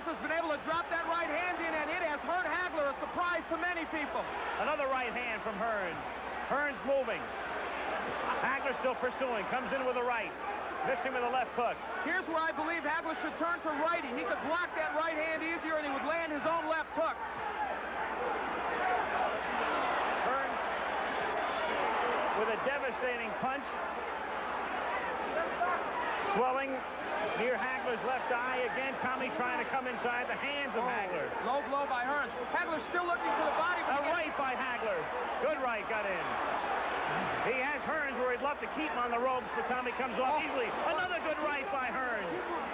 Hagler's been able to drop that right hand in, and it has hurt Hagler, a surprise to many people. Another right hand from Hearns. Hearns moving. Hagler still pursuing. Comes in with a right. Missing with a left hook. Here's where I believe Hagler should turn to righty. He could block that right hand easier, and he would land his own left hook. Hearns with a devastating punch. Swelling near Hagler's left eye. Again, Tommy trying to come inside the hands of Hagler. Low blow by Hearns. Hagler's still looking for the body. A right by Hagler. Good right got in. He has Hearns where he'd love to keep him on the ropes, but Tommy comes off easily. Another good right by Hearns.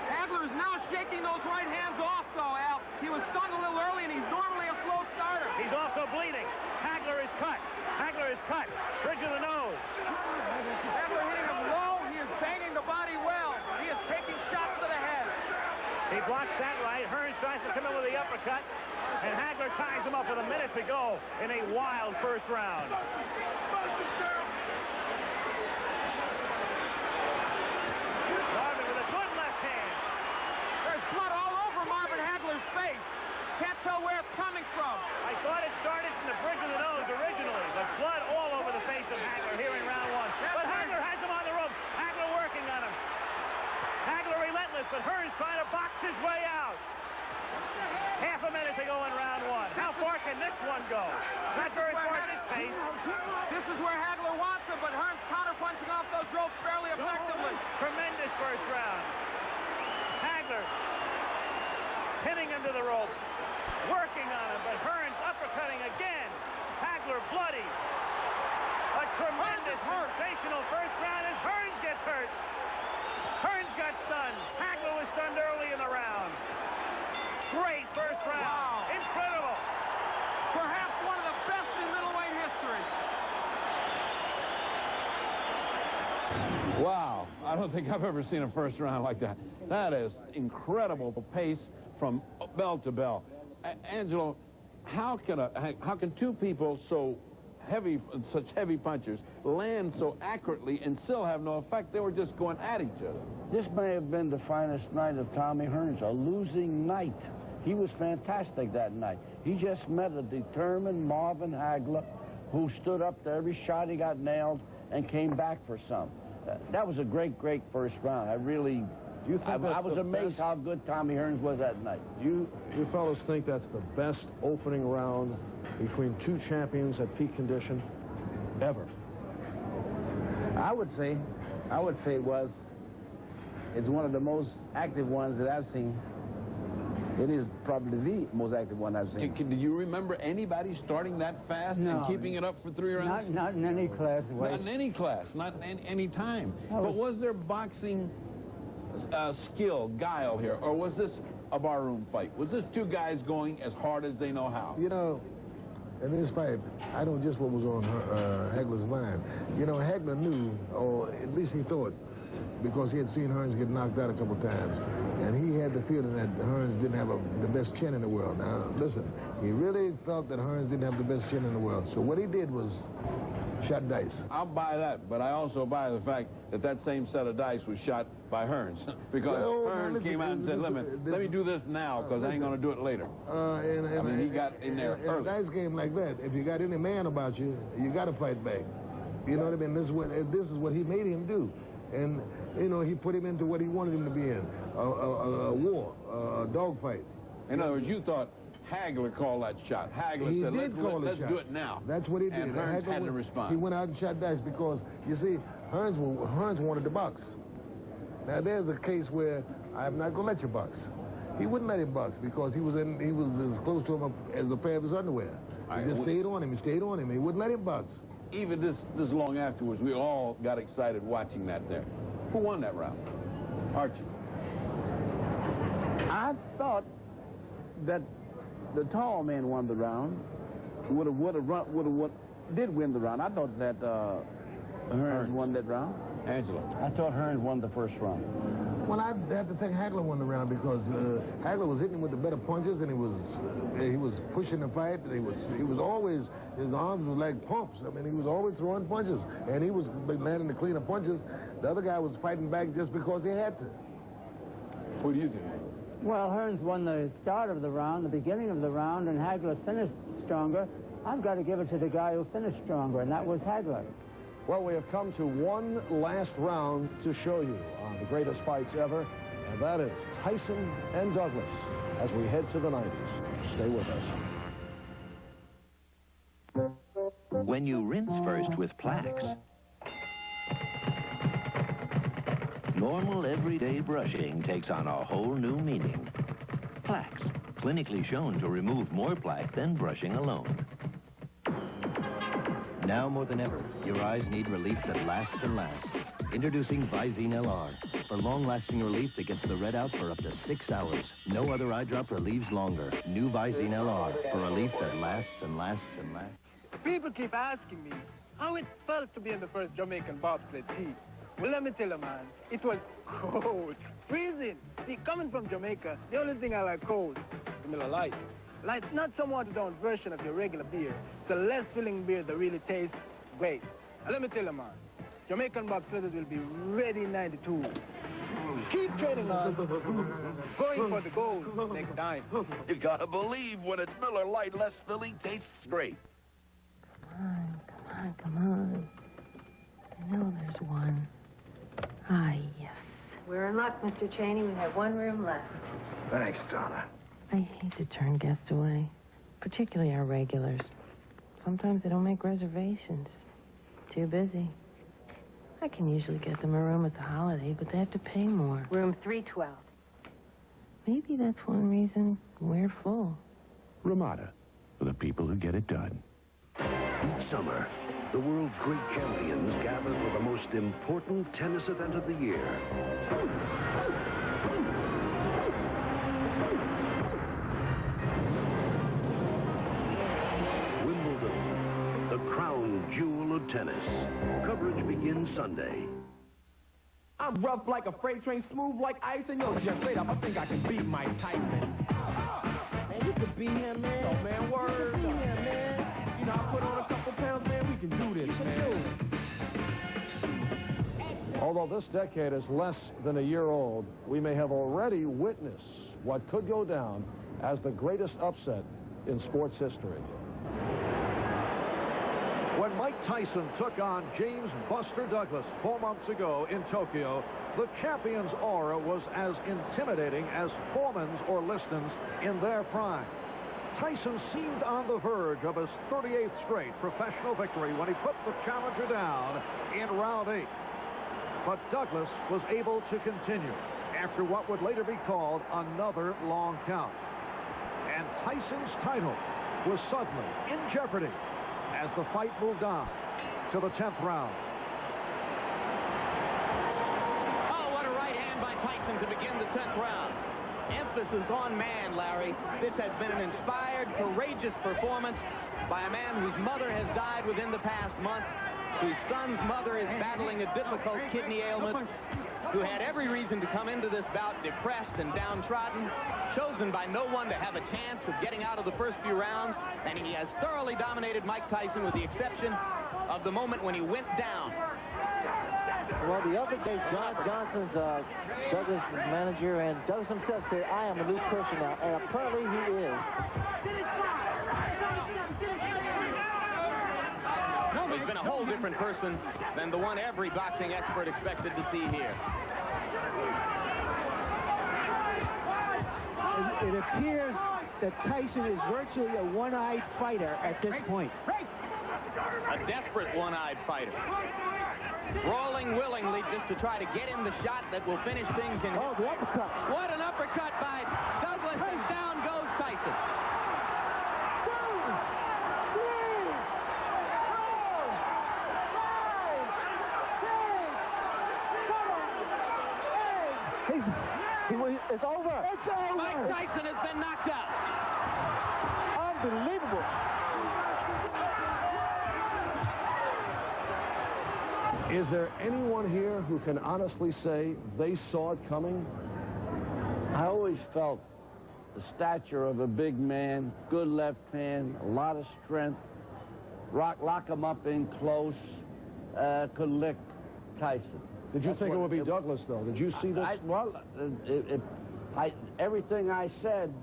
Hagler is now shaking those right hands off, though, Al. He was stunned a little early, and he's normally a slow starter. He's also bleeding. Hagler is cut. Hagler is cut. Bridge of the nose. Hagler hitting him low. He is banging the body well. He is taking shots to the head. He blocks that right. Hearns tries to come in with the uppercut, and Hagler ties him up with a minute to go in a wild first round. Marvin with a good left hand. There's blood all over Marvin Hagler's face. Can't tell where it's coming from. I thought it started from the bridge of the nose originally, but blood all over the face of Hagler here in round one. But Hagler has him on the ropes. Hagler working on him. Hagler relentless, but Hearns trying to box his way out. Half a minute to go in round one. How far can this one go? Not very far at this pace. This is where Hagler wants him, but Hearns counter-punching off those ropes fairly effectively. Tremendous first round. Hagler pinning him to the ropes. Working on him, but Hearns uppercutting again. Hagler bloody. A tremendous, sensational first round as Hearns gets hurt. Hearns got stunned. Hagler was stunned early in the round. Great first round. Wow. Incredible. Perhaps one of the best in middleweight history. Wow. I don't think I've ever seen a first round like that. That is incredible pace from bell to bell. Angelo, how can two people so heavy, such heavy punchers, land so accurately and still have no effect? They were just going at each other. This may have been the finest night of Tommy Hearns, a losing night. He was fantastic that night. He just met a determined Marvin Hagler who stood up to every shot he got nailed and came back for some. That was a great, great first round. I really... I was amazed how good Tommy Hearns was that night. You fellas think that's the best opening round between two champions at peak condition ever? I would say it was. It's one of the most active ones that I've seen. It is probably the most active one I've seen. Do you remember anybody starting that fast and keeping it up for 3 rounds? Not in any class. Not in any class, not in any time. But was there boxing skill, guile here, or was this a barroom fight? Was this two guys going as hard as they know how? You know, in this fight, I know just what was on Hagler's mind. You know, Hagler knew, or at least he thought, because he had seen Hearns get knocked out a couple times, and he had the feeling that Hearns didn't have the best chin in the world. Now, listen, he really felt that Hearns didn't have the best chin in the world, so what he did was shot dice. I'll buy that, but I also buy the fact that that same set of dice was shot by Hearns, because Hearns came out and said, let me do this now, because I ain't going to do it later. I mean, he got in there early. In a dice game like that, if you got any man about you, you got to fight back. You know what I mean? This is what he made him do. And, you know, he put him into what he wanted him to be in, a war, a dogfight. In other words, you thought Hagler called that shot. Hagler said, let's do it now. That's what he did. And Hearns had to respond. He went out and shot dice because, you see, Hearns wanted to box. Now, there's a case where I'm not going to let you box. He wouldn't let him box because he was as close to him as a pair of his underwear. He just stayed on him. He stayed on him. He wouldn't let him box. Even this long afterwards, we all got excited watching that there. Who won that round? Archie. I thought that the tall man won the round. Did win the round. I thought that Hearns won that round. Angelo. I thought Hearns won the first round. Well, I have to think Hagler won the round because Hagler was hitting with the better punches, and he was pushing the fight. He was always, his arms were like pumps. I mean, he was always throwing punches, and he was landing the cleaner punches. The other guy was fighting back just because he had to. What do you think? Well, Hearns won the start of the round, the beginning of the round, and Hagler finished stronger. I've got to give it to the guy who finished stronger, and that was Hagler. Well, we have come to one last round to show you on the greatest fights ever, and that is Tyson and Douglas as we head to the 90s. Stay with us. When you rinse first with Plax, normal everyday brushing takes on a whole new meaning. Plax, clinically shown to remove more plaque than brushing alone. Now more than ever, your eyes need relief that lasts and lasts. Introducing Visine LR for long-lasting relief that gets the red out for up to 6 hours. No other eye drop relieves longer. New Visine LR for relief that lasts and lasts and lasts. People keep asking me how it felt to be in the first Jamaican bobsled team. Well, let me tell you, man, it was cold, freezing. See, coming from Jamaica, the only thing I like cold is Miller Lite. Light's not some watered-down version of your regular beer. It's a less filling beer that really tastes great. Now, let me tell you, man, Jamaican bobsledders will be ready in 92. Keep training on, going for the gold next time. You gotta believe when it's Miller Lite, less filling tastes great. Come on. I know there's one. Ah, yes. We're in luck, Mr. Cheney. We have one room left. Thanks, Donna. I hate to turn guests away, particularly our regulars. Sometimes they don't make reservations. Too busy. I can usually get them a room at the Holiday, but they have to pay more. Room 312. Maybe that's one reason we're full. Ramada, for the people who get it done. Each summer, the world's great champions gather for the most important tennis event of the year. Wimbledon, the crown jewel of tennis. Coverage begins Sunday. I'm rough like a freight train, smooth like ice, and yo, just straight up, I think I can beat Mike Tyson. Man, you can beat him, man. Oh, man, word. Beat him, man. You know, I put on a couple pounds, man. We can do this, man. Although this decade is less than a year old, we may have already witnessed what could go down as the greatest upset in sports history. When Mike Tyson took on James Buster Douglas 4 months ago in Tokyo, the champion's aura was as intimidating as Foreman's or Liston's in their prime. Tyson seemed on the verge of his 38th straight professional victory when he put the challenger down in round 8. But Douglas was able to continue after what would later be called another long count. And Tyson's title was suddenly in jeopardy as the fight moved on to the 10th round. Oh, what a right hand by Tyson to begin the 10th round. Emphasis on man, Larry. This has been an inspired, courageous performance by a man whose mother has died within the past month, whose son's mother is battling a difficult kidney ailment, who had every reason to come into this bout depressed and downtrodden, chosen by no one to have a chance of getting out of the first few rounds, and he has thoroughly dominated Mike Tyson with the exception of the moment when he went down. Well, the other day, John Johnson's Douglas' manager, and Douglas himself said, I am a new person now, and apparently he is. He's been a whole different person than the one every boxing expert expected to see here. It appears that Tyson is virtually a one-eyed fighter at this point. A desperate one-eyed fighter. Rolling willingly just to try to get in the shot that will finish things in. Oh, the uppercut. What an uppercut by Douglas, and down goes Tyson. It's over. It's over. Mike Tyson has been knocked out. Unbelievable. Is there anyone here who can honestly say they saw it coming? I always felt the stature of a big man, good left hand, a lot of strength, lock him up in close, could lick Tyson. Did you think it would be Douglas, though? Did you see this? Everything I said,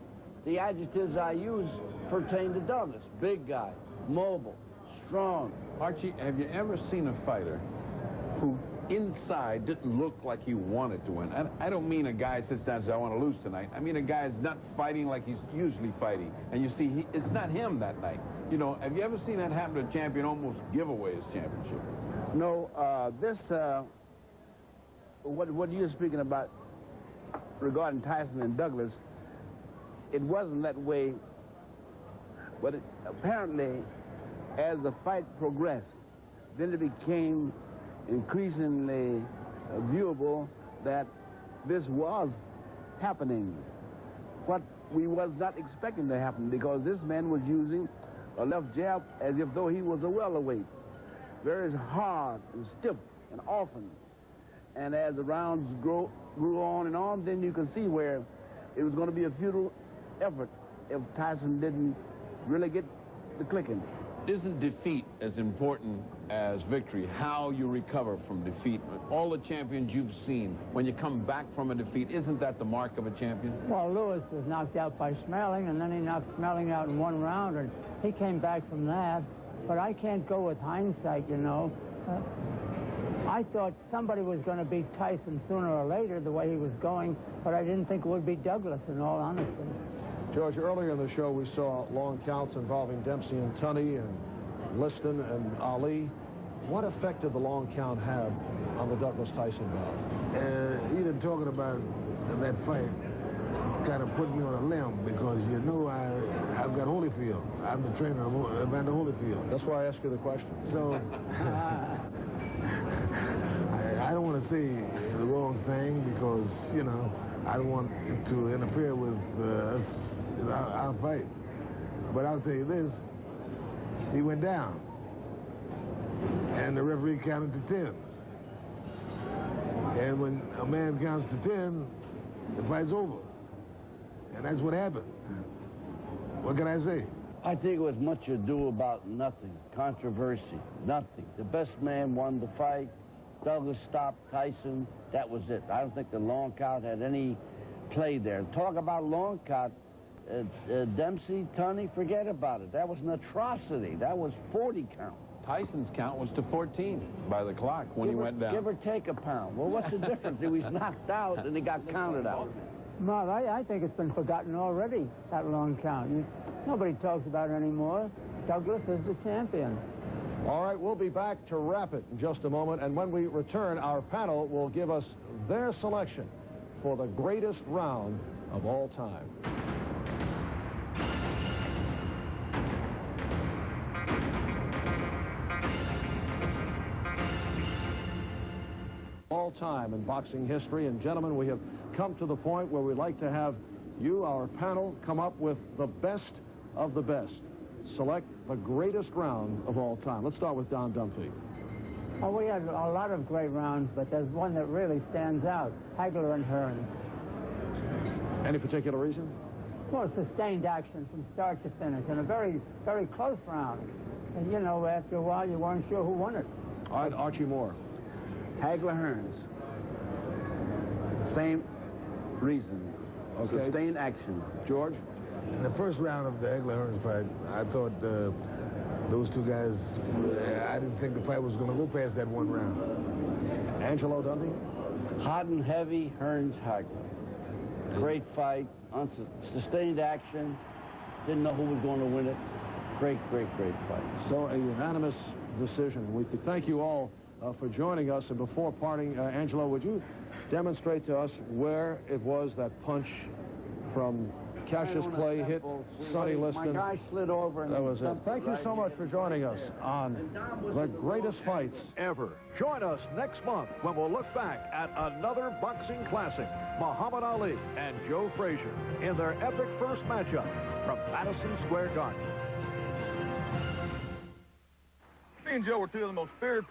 the adjectives I used pertain to Douglas. Big guy, mobile, strong. Archie, have you ever seen a fighter who inside didn't look like he wanted to win? I don't mean a guy sits down and says, I want to lose tonight. I mean a guy's not fighting like he's usually fighting. And you see, it's not him that night. You know, have you ever seen that happen to a champion almost give away his championship? No, what you're speaking about regarding Tyson and Douglas, it wasn't that way, but apparently, as the fight progressed, then it became increasingly viewable that this was happening. What we was not expecting to happen, because this man was using a left jab as if though he was a welterweight. Very hard and stiff and often. And as the rounds grew on and on, then you can see where it was going to be a futile effort if Tyson didn't really get the clicking. Isn't defeat as important as victory? How you recover from defeat? All the champions you've seen, when you come back from a defeat, isn't that the mark of a champion? Well, Lewis was knocked out by Schmeling, and then he knocked Schmeling out in one round, and he came back from that. But I can't go with hindsight, you know. I thought somebody was going to beat Tyson sooner or later, the way he was going, but I didn't think it would be Douglas, in all honesty. George, earlier in the show, we saw long counts involving Dempsey and Tunney and Liston and Ali. What effect did the long count have on the Douglas-Tyson bout? Even talking about that fight, it's kind of put me on a limb, because you know I've got Holyfield. I'm the trainer of Evander Holyfield. That's why I asked you the question. So I don't want to say the wrong thing, because, you know, I don't want to interfere with us, our fight. But I'll tell you this, he went down, and the referee counted to 10. And when a man counts to 10, the fight's over. And that's what happened. What can I say? I think it was much ado about nothing. Controversy, nothing. The best man won the fight. Douglas stopped Tyson. That was it. I don't think the long count had any play there. Talk about long count. Dempsey, Tunney, forget about it. That was an atrocity. That was 40 count. Tyson's count was to 14 by the clock when he went down. Give or take a pound. Well, what's the difference? He was knocked out and he got counted out. Marv, I think it's been forgotten already, that long count. Nobody talks about it anymore. Douglas is the champion. All right, we'll be back to wrap it in just a moment. And when we return, our panel will give us their selection for the greatest round of all time. All time in boxing history. And gentlemen, we have come to the point where we'd like to have you, our panel, come up with the best of the best. Select the greatest round of all time. Let's start with Don Dunphy. Oh, we had a lot of great rounds, but there's one that really stands out. Hagler and Hearns. Any particular reason? Well, sustained action from start to finish, and a very, very close round. And, you know, after a while, you weren't sure who won it. All right, Archie Moore. Hagler Hearns. Same reason. Okay. Sustained action. George? In the first round of the Hagler-Hearns fight, I thought those two guys, I didn't think the fight was going to go past that one round. Angelo Dundee? Hot and heavy, Hearns Hagler. Great fight, sustained action. Didn't know who was going to win it. Great, great, great fight. So a unanimous decision. We thank you all for joining us. And before parting, Angelo, would you demonstrate to us where it was that punch from Cassius Clay hit Sonny Liston? My guy slid over. And that was it. Thank you so much for joining us on the greatest fights ever. Join us next month when we'll look back at another boxing classic, Muhammad Ali and Joe Frazier in their epic first matchup from Madison Square Garden. Me and Joe were two of the most feared